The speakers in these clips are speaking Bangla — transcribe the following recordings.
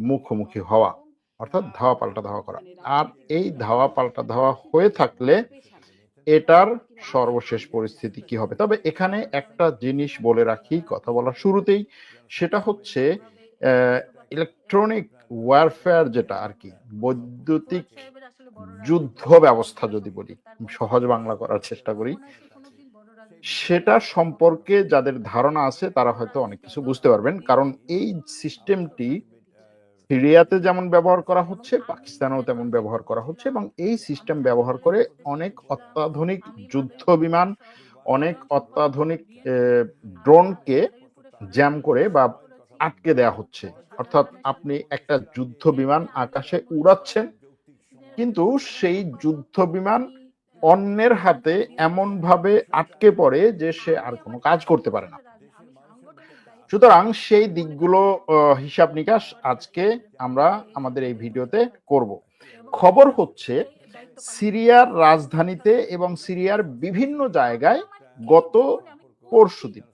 মুখোমুখি হওয়া, অর্থাৎ ধাওয়া পাল্টা ধাওয়া করা। আর এই ধাওয়া পাল্টা ধাওয়া হয়ে থাকলে এটার সর্বশেষ পরিস্থিতি কি হবে? তবে এখানে একটা জিনিস বলে রাখি কথা বলার শুরুতেই, সেটা হচ্ছে ইলেকট্রনিক ওয়ারফেয়ার, যেটা আর কি বৈদ্যুতিক যুদ্ধ ব্যবস্থা যদি বলি, সহজ বাংলা করার চেষ্টা করি, সেটা সম্পর্কে যাদের ধারণা আছে তারা হয়তো অনেক কিছু বুঝতে পারবেন। কারণ এই সিস্টেমটি সিরিয়াতে যেমন ব্যবহার করা হচ্ছে, পাকিস্তানেও তেমন ব্যবহার করা হচ্ছে, এবং এই সিস্টেম ব্যবহার করে অনেক অত্যাধুনিক যুদ্ধ বিমান, অনেক অত্যাধুনিক ড্রোনকে জ্যাম করে বা আটকে দেয়া হচ্ছে। অর্থাৎ আপনি একটা যুদ্ধ বিমান আকাশে উড়াচ্ছেন, কিন্তু সেই যুদ্ধ বিমান অন্যের হাতে এমন ভাবে আটকে পড়ে যে সে আর কোনো কাজ করতে পারে না। সুতরাং সেই দিকগুলো হিসাব নিকাশ আজকে আমরা আমাদের এই ভিডিওতে করব। খবর হচ্ছে সিরিয়ার রাজধানীতে এবং সিরিয়ার বিভিন্ন জায়গায় গত পরশুদিন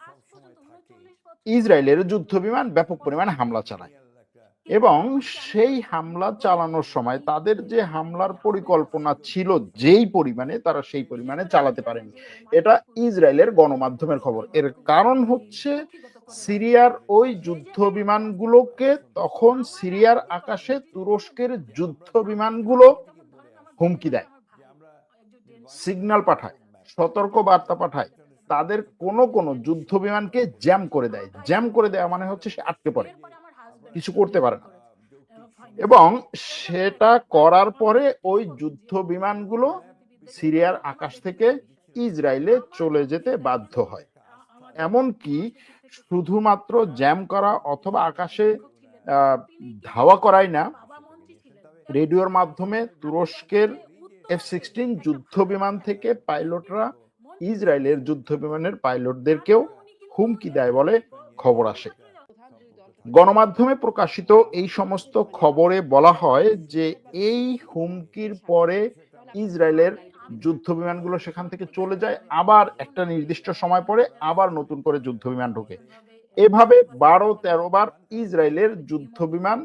ইসরায়েলের যুদ্ধ বিমান ব্যাপক পরিমাণে হামলা চালায়, এবং সেই হামলা চালানোর সময় তাদের যে হামলার পরিকল্পনা ছিল যেই পরিমাণে, তারা সেই পরিমাণে চালাতে পারেনি। এটা ইসরায়েলের গণমাধ্যমের খবর। এর কারণ হচ্ছে সিরিয়ার ওই যুদ্ধ বিমানগুলোকে তখন সিরিয়ার আকাশে তুরস্কের যুদ্ধ বিমানগুলো হুমকি দেয়, সিগন্যাল পাঠায়, সতর্ক বার্তা পাঠায়, তাদের কোন কোন যুদ্ধ বিমানকে জ্যাম করে দেয়। জ্যাম করে দেওয়া মানে হচ্ছে সে আটকে পড়ে, কিছু করতে পারে না, এবং সেটা করার পরে ওই যুদ্ধ বিমানগুলো সিরিয়ার আকাশ থেকে ইসরায়েলে চলে যেতে বাধ্য হয়। এমনকি শুধুমাত্র জ্যাম করা অথবা আকাশে ধাওয়া করাই না, রেডিওর মাধ্যমে তুরস্কের F-16 যুদ্ধ বিমান থেকে পাইলটরা ইসরায়েলের যুদ্ধ বিমানের পাইলটদেরকেও হুমকি দেয় বলে খবর আসে। গণমাধ্যমে প্রকাশিত এই সমস্ত খবরে বলা হয় যে এই হুমকির পরে ইসরায়েলের যুদ্ধ বিমানগুলো সেখান থেকে চলে যায়, আবার একটা নির্দিষ্ট সময় পরে আবার নতুন করে যুদ্ধ বিমান ঢোকে। এভাবে 12-13 বার ইসরায়েলের যুদ্ধ বিমান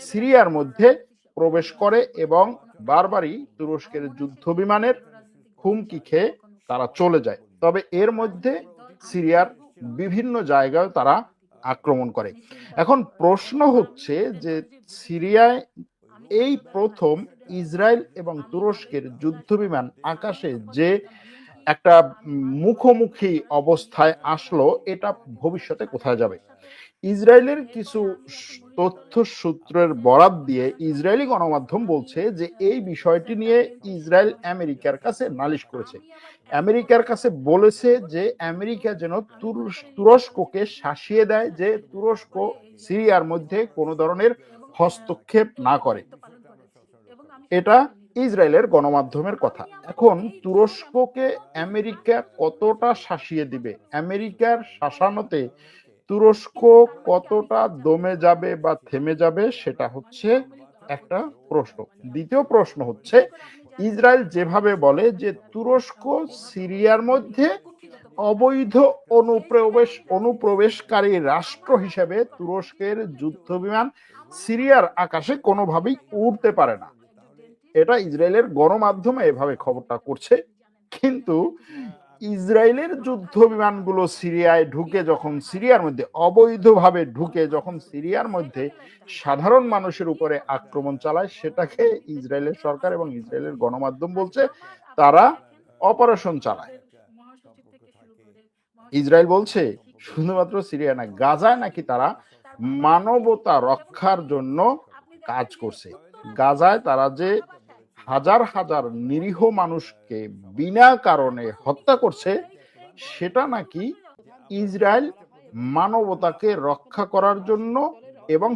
সিরিয়ার মধ্যে প্রবেশ করে, এবং বারবারই তুরস্কের যুদ্ধ বিমানের হুমকি খেয়ে তারা চলে যায়। তবে এর মধ্যে সিরিয়ার বিভিন্ন জায়গায় তারা আক্রমণ করে। এখন প্রশ্ন হচ্ছে যে সিরিয়ায় এই প্রথম ইসরায়েল এবং তুরস্কের যুদ্ধ বিমান আকাশে যে একটা মুখোমুখি অবস্থায় আসলো, এটা ভবিষ্যতে কোথায় যাবে? ইসরায়েলের কিছু তথ্য সূত্রের বরাত দিয়ে ইসরায়েলি গণমাধ্যম বলছে যে এই বিষয়টি নিয়ে ইসরায়েল আমেরিকার কাছে নালিশ করেছে। আমেরিকার কাছে বলেছে যে আমেরিকা যেন তুরস্ককে শাসিয়ে দেয় যে তুরস্ক সিরিয়ার মধ্যে কোনো ধরনের হস্তক্ষেপ না করে। এটা ইসরায়েলের গণমাধ্যমের কথা। এখন তুরস্ককে আমেরিকা কতটা শাসিয়ে দিবে, আমেরিকার শাসানোতে তুরস্ক কতটা দমে যাবে বা থেমে যাবে, সেটা হচ্ছে একটা প্রশ্ন। দ্বিতীয় প্রশ্ন হচ্ছে ইসরায়েল যেভাবে বলে যে তুরস্ক সিরিয়ার মধ্যে অবৈধ অনুপ্রবেশকারী রাষ্ট্র হিসেবে তুরস্কের যুদ্ধ বিমান সিরিয়ার আকাশে কোনোভাবেই উড়তে পারে না। এটা ইসরায়েলের গণমাধ্যমে এভাবে খবরটা করছে, কিন্তু ইসরায়েলের যুদ্ধ বিমানগুলো সিরিয়ায় ঢুকে, যখন সিরিয়ার মধ্যে অবৈধভাবে ঢুকে, যখন সিরিয়ার মধ্যে সাধারণ মানুষের উপরে আক্রমণ চালায়, সেটাকে ইসরায়েলের সরকার এবং ইসরায়েলের গণমাধ্যম বলছে তারা অপারেশন চালায়। ইসরায়েল বলছে শুধুমাত্র সিরিয়া না, গাজায় নাকি তারা মানবতা রক্ষার জন্য কাজ করছে। গাজায় তারা যে হাজার হাজার নিরীহ মানুষকে বিনা কারণে হত্যা করছে, সেটা নাকি ইসরায়েল মানবতাকে রক্ষা করার জন্য এবং